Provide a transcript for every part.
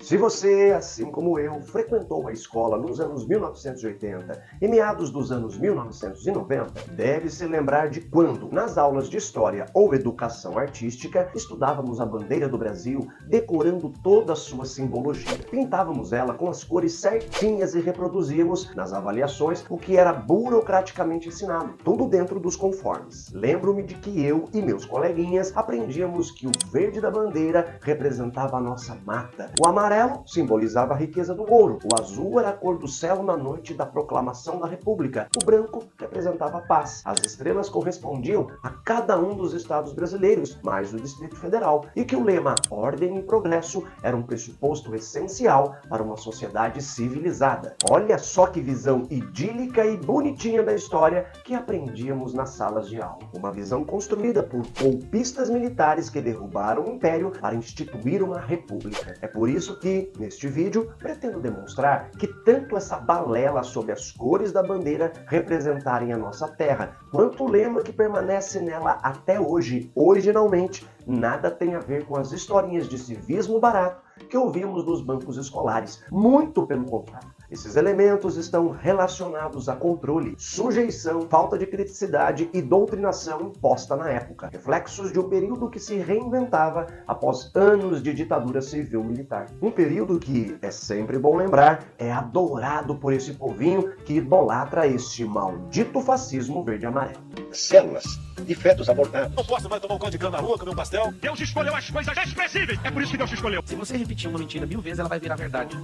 Se você, assim como eu, frequentou a escola nos anos 1980 e meados dos anos 1990, deve se lembrar de quando, nas aulas de História ou Educação Artística, estudávamos a bandeira do Brasil decorando toda a sua simbologia. Pintávamos ela com as cores certinhas e reproduzíamos, nas avaliações, o que era burocraticamente ensinado, tudo dentro dos conformes. Lembro-me de que eu e meus coleguinhas aprendíamos que o verde da bandeira representava a nossa mata, o amarelo simbolizava a riqueza do ouro, o azul era a cor do céu na noite da proclamação da República, o branco representava a paz, as estrelas correspondiam a cada um dos estados brasileiros, mais o Distrito Federal, e que o lema Ordem e Progresso era um pressuposto essencial para uma sociedade civilizada. Olha só que visão idílica e bonitinha da história que aprendíamos nas salas de aula. Uma visão construída por golpistas militares que derrubaram o Império para instituir uma república. É por isso que, neste vídeo, pretendo demonstrar que tanto essa balela sobre as cores da bandeira representarem a nossa terra, quanto o lema que permanece nela até hoje, originalmente, nada tem a ver com as historinhas de civismo barato que ouvimos nos bancos escolares. Muito pelo contrário. Esses elementos estão relacionados a controle, sujeição, falta de criticidade e doutrinação imposta na época, reflexos de um período que se reinventava após anos de ditadura civil-militar. Um período que, é sempre bom lembrar, é adorado por esse povinho que idolatra este maldito fascismo verde-amarelo. Células de fetos abortados. Não posso mais tomar um caldo de cana na rua, comer um pastel. Deus escolheu as coisas expressíveis. É por isso que Deus te escolheu. Se você repetir uma mentira 1000 vezes, ela vai virar verdade.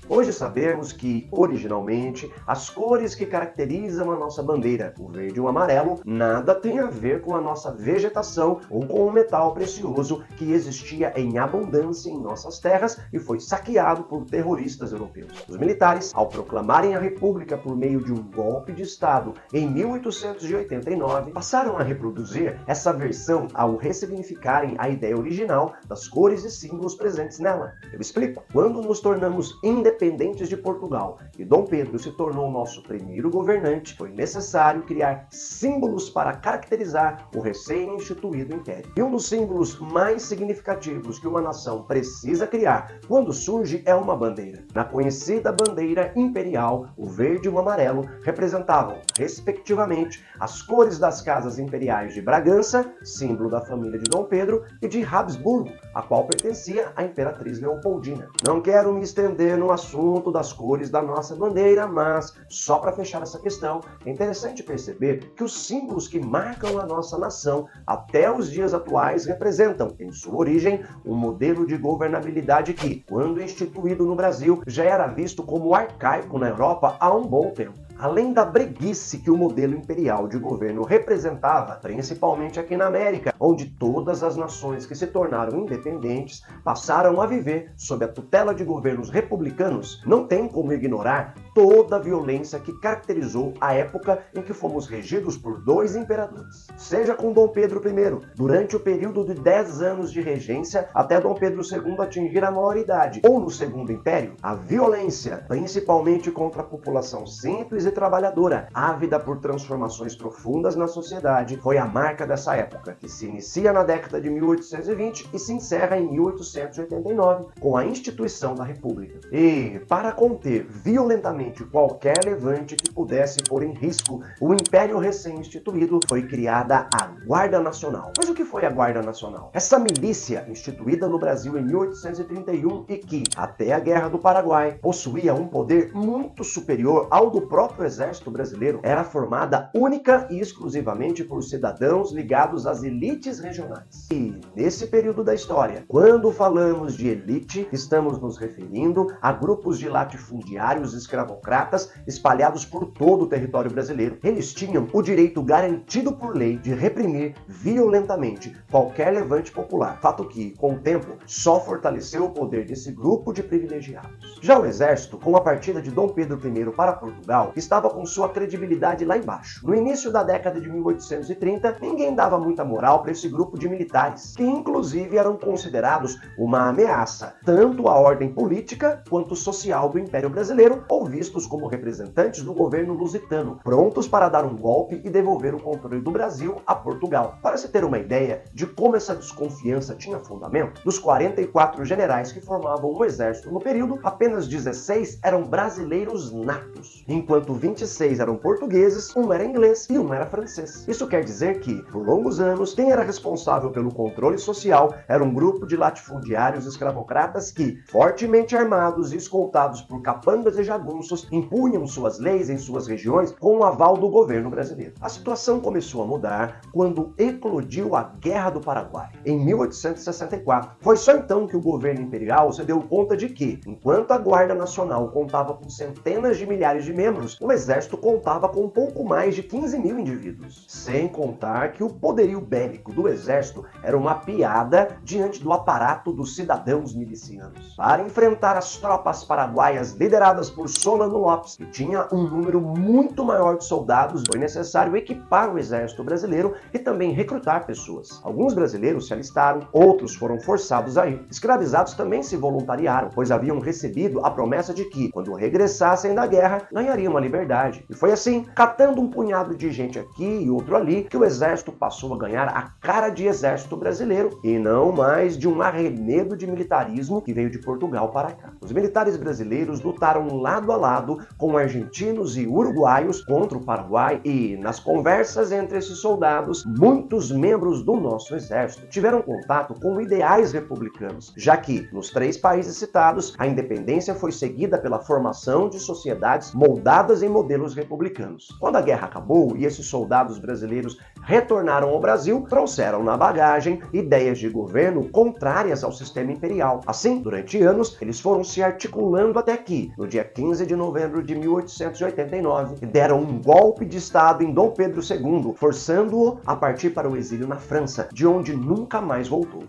Hoje sabemos que, originalmente, as cores que caracterizam a nossa bandeira, o verde e o amarelo, nada tem a ver com a nossa vegetação ou com o metal precioso que existia em abundância em nossas terras e foi saqueado por terroristas europeus. Os militares, ao proclamarem a República por meio de um golpe de Estado em 1889, passaram a reproduzir essa versão ao ressignificarem a ideia original das cores e símbolos presentes nela. Eu explico. Quando nos tornamos independentes de Portugal e Dom Pedro se tornou nosso primeiro governante, foi necessário criar símbolos para caracterizar o recém-instituído império. E um dos símbolos mais significativos que uma nação precisa criar quando surge é uma bandeira. Na conhecida bandeira imperial, o verde e o amarelo representavam, respectivamente, as cores das casas imperiais de Bragança, símbolo da família de Dom Pedro, e de Habsburgo, a qual pertencia à imperatriz Leopoldina. Não quero me estender no assunto das cores da nossa bandeira, mas, só para fechar essa questão, é interessante perceber que os símbolos que marcam a nossa nação até os dias atuais representam, em sua origem, um modelo de governabilidade que, quando instituído no Brasil, já era visto como arcaico na Europa há um bom tempo. Além da breguice que o modelo imperial de governo representava, principalmente aqui na América, onde todas as nações que se tornaram independentes passaram a viver sob a tutela de governos republicanos, não tem como ignorar toda a violência que caracterizou a época em que fomos regidos por dois imperadores. Seja com Dom Pedro I, durante o período de 10 anos de regência até Dom Pedro II atingir a maioridade, ou no Segundo Império, a violência, principalmente contra a população simples e trabalhadora, ávida por transformações profundas na sociedade, foi a marca dessa época, que se inicia na década de 1820 e se encerra em 1889, com a instituição da República. E, para conter violentamente qualquer levante que pudesse pôr em risco o Império recém-instituído, foi criada a Guarda Nacional. Mas o que foi a Guarda Nacional? Essa milícia, instituída no Brasil em 1831 e que, até a Guerra do Paraguai, possuía um poder muito superior ao do próprio exército brasileiro, era formada única e exclusivamente por cidadãos ligados às elites regionais. E, nesse período da história, quando falamos de elite, estamos nos referindo a grupos de latifundiários escravocratas espalhados por todo o território brasileiro. Eles tinham o direito garantido por lei de reprimir violentamente qualquer levante popular, fato que, com o tempo, só fortaleceu o poder desse grupo de privilegiados. Já o exército, com a partida de Dom Pedro I para Portugal, estava com sua credibilidade lá embaixo. No início da década de 1830, ninguém dava muita moral para esse grupo de militares, que inclusive eram considerados uma ameaça tanto à ordem política quanto social do Império Brasileiro, ou vistos como representantes do governo lusitano, prontos para dar um golpe e devolver o controle do Brasil a Portugal. Para se ter uma ideia de como essa desconfiança tinha fundamento, dos 44 generais que formavam o exército no período, apenas 16 eram brasileiros natos, enquanto 26 eram portugueses, um era inglês e um era francês. Isso quer dizer que, por longos anos, quem era responsável pelo controle social era um grupo de latifundiários escravocratas que, fortemente armados e escoltados por capangas e jagunços, impunham suas leis em suas regiões com o aval do governo brasileiro. A situação começou a mudar quando eclodiu a Guerra do Paraguai, em 1864. Foi só então que o governo imperial se deu conta de que, enquanto a Guarda Nacional contava com centenas de milhares de membros, o exército contava com um pouco mais de 15 mil indivíduos. Sem contar que o poderio bélico do exército era uma piada diante do aparato dos cidadãos milicianos. Para enfrentar as tropas paraguaias lideradas por Solano Lopes, que tinha um número muito maior de soldados, foi necessário equipar o exército brasileiro e também recrutar pessoas. Alguns brasileiros se alistaram, outros foram forçados a ir. Escravizados também se voluntariaram, pois haviam recebido a promessa de que, quando regressassem da guerra, ganhariam a liberdade. E foi assim, catando um punhado de gente aqui e outro ali, que o exército passou a ganhar a cara de exército brasileiro e não mais de um arremedo de militarismo que veio de Portugal para cá. Os militares brasileiros lutaram lado a lado com argentinos e uruguaios contra o Paraguai e, nas conversas entre esses soldados, muitos membros do nosso exército tiveram contato com ideais republicanos, já que, nos 3 países citados, a independência foi seguida pela formação de sociedades moldadas em modelos republicanos. Quando a guerra acabou e esses soldados brasileiros retornaram ao Brasil, trouxeram na bagagem ideias de governo contrárias ao sistema imperial. Assim, durante anos, eles foram se articulando até que, no dia 15 de novembro de 1889, deram um golpe de Estado em Dom Pedro II, forçando-o a partir para o exílio na França, de onde nunca mais voltou.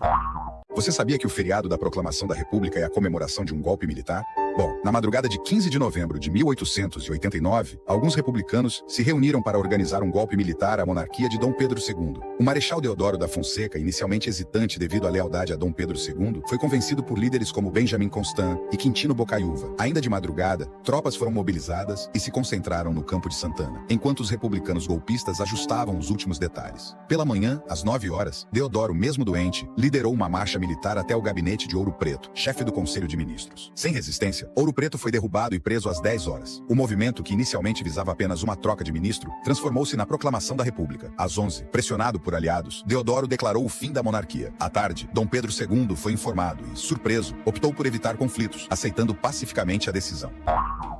Você sabia que o feriado da Proclamação da República é a comemoração de um golpe militar? Bom, na madrugada de 15 de novembro de 1889, alguns republicanos se reuniram para organizar um golpe militar à monarquia de Dom Pedro II. O Marechal Deodoro da Fonseca, inicialmente hesitante devido à lealdade a Dom Pedro II, foi convencido por líderes como Benjamin Constant e Quintino Bocaiúva. Ainda de madrugada, tropas foram mobilizadas e se concentraram no Campo de Santana, enquanto os republicanos golpistas ajustavam os últimos detalhes. Pela manhã, às 9 horas, Deodoro, mesmo doente, liderou uma marcha militar até o gabinete de Ouro Preto, chefe do Conselho de Ministros. Sem resistência, Ouro Preto foi derrubado e preso às 10 horas. O movimento, que inicialmente visava apenas uma troca de ministro, transformou-se na Proclamação da República. Às 11, pressionado por aliados, Deodoro declarou o fim da monarquia. À tarde, Dom Pedro II foi informado e, surpreso, optou por evitar conflitos, aceitando pacificamente a decisão.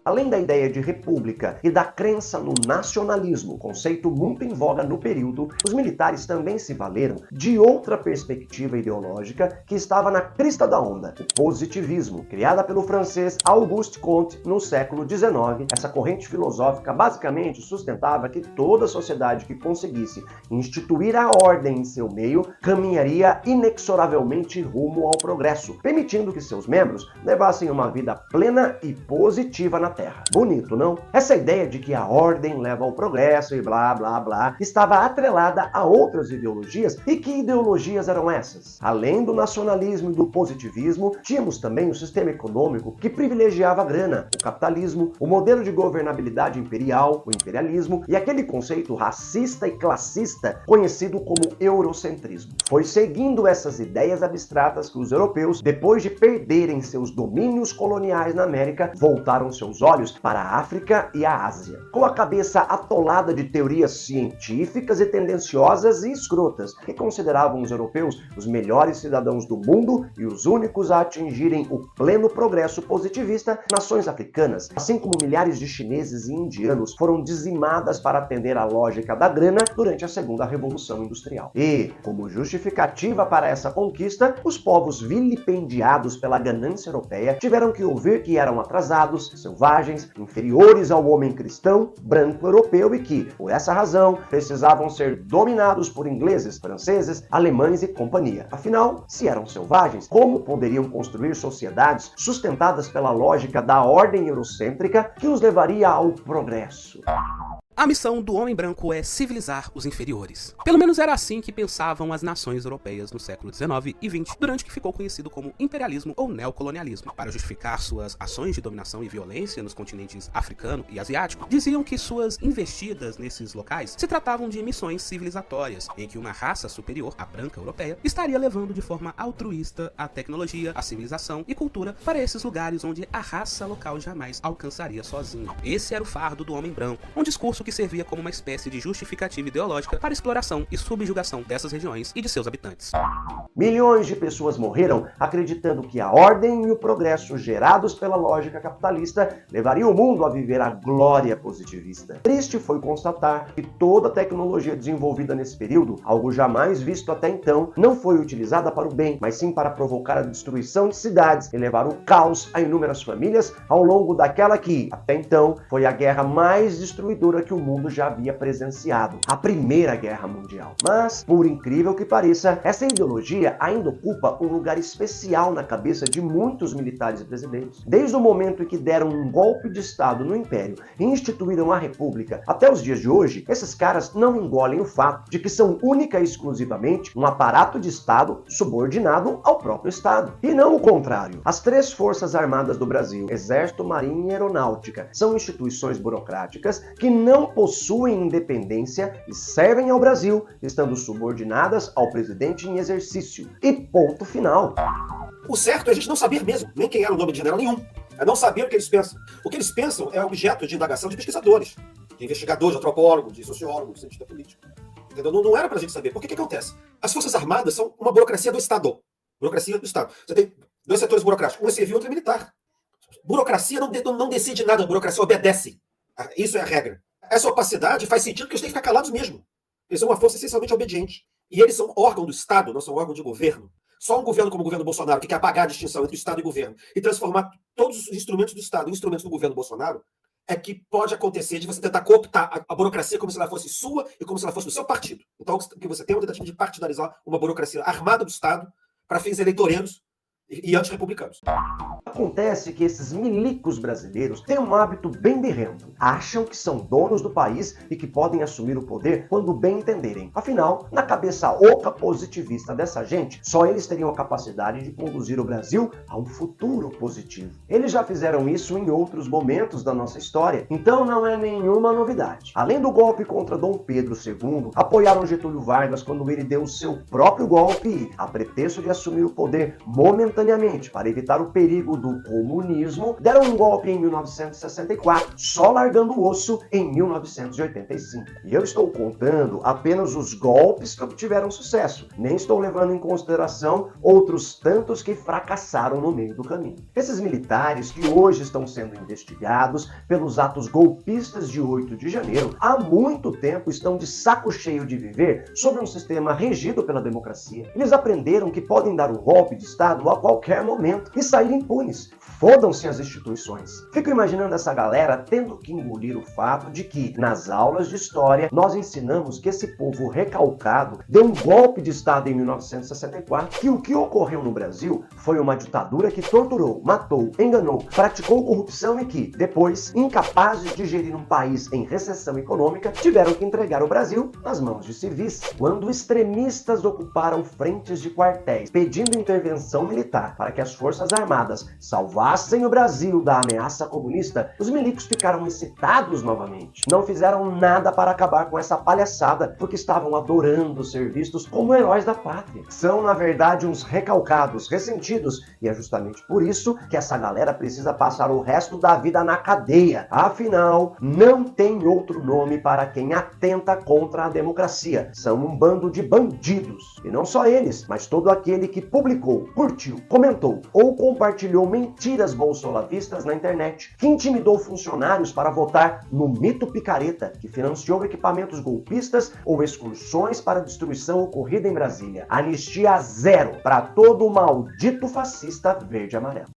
Além da ideia de república e da crença no nacionalismo, conceito muito em voga no período, os militares também se valeram de outra perspectiva ideológica que estava na crista da onda, o positivismo, criada pelo francês Auguste Comte no século XIX. Essa corrente filosófica basicamente sustentava que toda sociedade que conseguisse instituir a ordem em seu meio caminharia inexoravelmente rumo ao progresso, permitindo que seus membros levassem uma vida plena e positiva na Terra. Bonito, não? Essa ideia de que a ordem leva ao progresso e blá blá blá estava atrelada a outras ideologias. E que ideologias eram essas? Além do nacionalismo e do positivismo, tínhamos também o sistema econômico que privilegiava a grana, o capitalismo, o modelo de governabilidade imperial, o imperialismo e aquele conceito racista e classista conhecido como eurocentrismo. Foi seguindo essas ideias abstratas que os europeus, depois de perderem seus domínios coloniais na América, voltaram seus olhos para a África e a Ásia. Com a cabeça atolada de teorias científicas e tendenciosas e escrotas, que consideravam os europeus os melhores cidadãos do mundo e os únicos a atingirem o pleno progresso positivista, nações africanas, assim como milhares de chineses e indianos, foram dizimadas para atender à lógica da grana durante a Segunda Revolução Industrial. E, como justificativa para essa conquista, os povos vilipendiados pela ganância europeia tiveram que ouvir que eram atrasados, selvagens, inferiores ao homem cristão, branco europeu e que, por essa razão, precisavam ser dominados por ingleses, franceses, alemães e companhia. Afinal, se eram selvagens, como poderiam construir sociedades sustentadas pela lógica da ordem eurocêntrica que os levaria ao progresso? A missão do homem branco é civilizar os inferiores. Pelo menos era assim que pensavam as nações europeias no século XIX e XX, durante o que ficou conhecido como imperialismo ou neocolonialismo. Para justificar suas ações de dominação e violência nos continentes africano e asiático, diziam que suas investidas nesses locais se tratavam de missões civilizatórias, em que uma raça superior, a branca europeia, estaria levando de forma altruísta a tecnologia, a civilização e cultura para esses lugares onde a raça local jamais alcançaria sozinha. Esse era o fardo do homem branco, um discurso que servia como uma espécie de justificativa ideológica para a exploração e subjugação dessas regiões e de seus habitantes. Milhões de pessoas morreram acreditando que a ordem e o progresso gerados pela lógica capitalista levariam o mundo a viver a glória positivista. Triste foi constatar que toda a tecnologia desenvolvida nesse período, algo jamais visto até então, não foi utilizada para o bem, mas sim para provocar a destruição de cidades e levar o caos a inúmeras famílias ao longo daquela que, até então, foi a guerra mais destruidora que o mundo já havia presenciado, a Primeira Guerra Mundial. Mas, por incrível que pareça, essa ideologia ainda ocupa um lugar especial na cabeça de muitos militares e brasileiros. Desde o momento em que deram um golpe de Estado no Império e instituíram a República até os dias de hoje, esses caras não engolem o fato de que são única e exclusivamente um aparato de Estado subordinado ao próprio Estado. E não o contrário. As três Forças Armadas do Brasil, Exército, Marinha e Aeronáutica, são instituições burocráticas que não possuem independência e servem ao Brasil, estando subordinadas ao presidente em exercício. E ponto final. O certo é a gente não saber mesmo, nem quem era o nome de general nenhum. É não saber o que eles pensam. O que eles pensam é objeto de indagação de pesquisadores, de investigadores, de antropólogos, de sociólogos, de cientista político. Entendeu? Não era pra gente saber. Porque o que acontece? As Forças Armadas são uma burocracia do Estado. Burocracia do Estado. Você tem dois setores burocráticos. Um é civil e outro é militar. Burocracia não decide nada, a burocracia obedece. Isso é a regra. Essa opacidade faz sentido porque eles têm que ficar calados mesmo. Eles são uma força essencialmente obediente. E eles são órgão do Estado, não são órgão de governo. Só um governo como o governo Bolsonaro, que quer apagar a distinção entre o Estado e o governo e transformar todos os instrumentos do Estado em instrumentos do governo Bolsonaro, é que pode acontecer de você tentar cooptar a burocracia como se ela fosse sua e como se ela fosse do seu partido. Então, que você tem uma tentativa de partidarizar uma burocracia armada do Estado para fins eleitoreiros e antirrepublicanos. Acontece que esses milicos brasileiros têm um hábito bem berrento. Acham que são donos do país e que podem assumir o poder quando bem entenderem. Afinal, na cabeça oca positivista dessa gente, só eles teriam a capacidade de conduzir o Brasil a um futuro positivo. Eles já fizeram isso em outros momentos da nossa história, então não é nenhuma novidade. Além do golpe contra Dom Pedro II, apoiaram Getúlio Vargas quando ele deu o seu próprio golpe e, a pretexto de assumir o poder momentaneamente para evitar o perigo do comunismo, deram um golpe em 1964, só largando o osso em 1985. E eu estou contando apenas os golpes que obtiveram sucesso, nem estou levando em consideração outros tantos que fracassaram no meio do caminho. Esses militares que hoje estão sendo investigados pelos atos golpistas de 8 de janeiro, há muito tempo estão de saco cheio de viver sobre um sistema regido pela democracia. Eles aprenderam que podem dar um golpe de Estado a qualquer momento e sair impunes. Fodam-se as instituições. Fico imaginando essa galera tendo que engolir o fato de que, nas aulas de história, nós ensinamos que esse povo recalcado deu um golpe de Estado em 1964, que o que ocorreu no Brasil foi uma ditadura que torturou, matou, enganou, praticou corrupção e que, depois, incapazes de gerir um país em recessão econômica, tiveram que entregar o Brasil nas mãos de civis. Quando extremistas ocuparam frentes de quartéis, pedindo intervenção militar para que as Forças Armadas salvassem o Brasil da ameaça comunista, os milicos ficaram excitados novamente. Não fizeram nada para acabar com essa palhaçada, porque estavam adorando ser vistos como heróis da pátria. São, na verdade, uns recalcados, ressentidos, e é justamente por isso que essa galera precisa passar o resto da vida na cadeia. Afinal, não tem outro nome para quem atenta contra a democracia. São um bando de bandidos. E não só eles, mas todo aquele que publicou, curtiu, comentou ou compartilhou mentiras bolsolavistas na internet, que intimidou funcionários para votar no mito picareta, que financiou equipamentos golpistas ou excursões para destruição ocorrida em Brasília. Anistia zero para todo o maldito fascista verde e amarelo.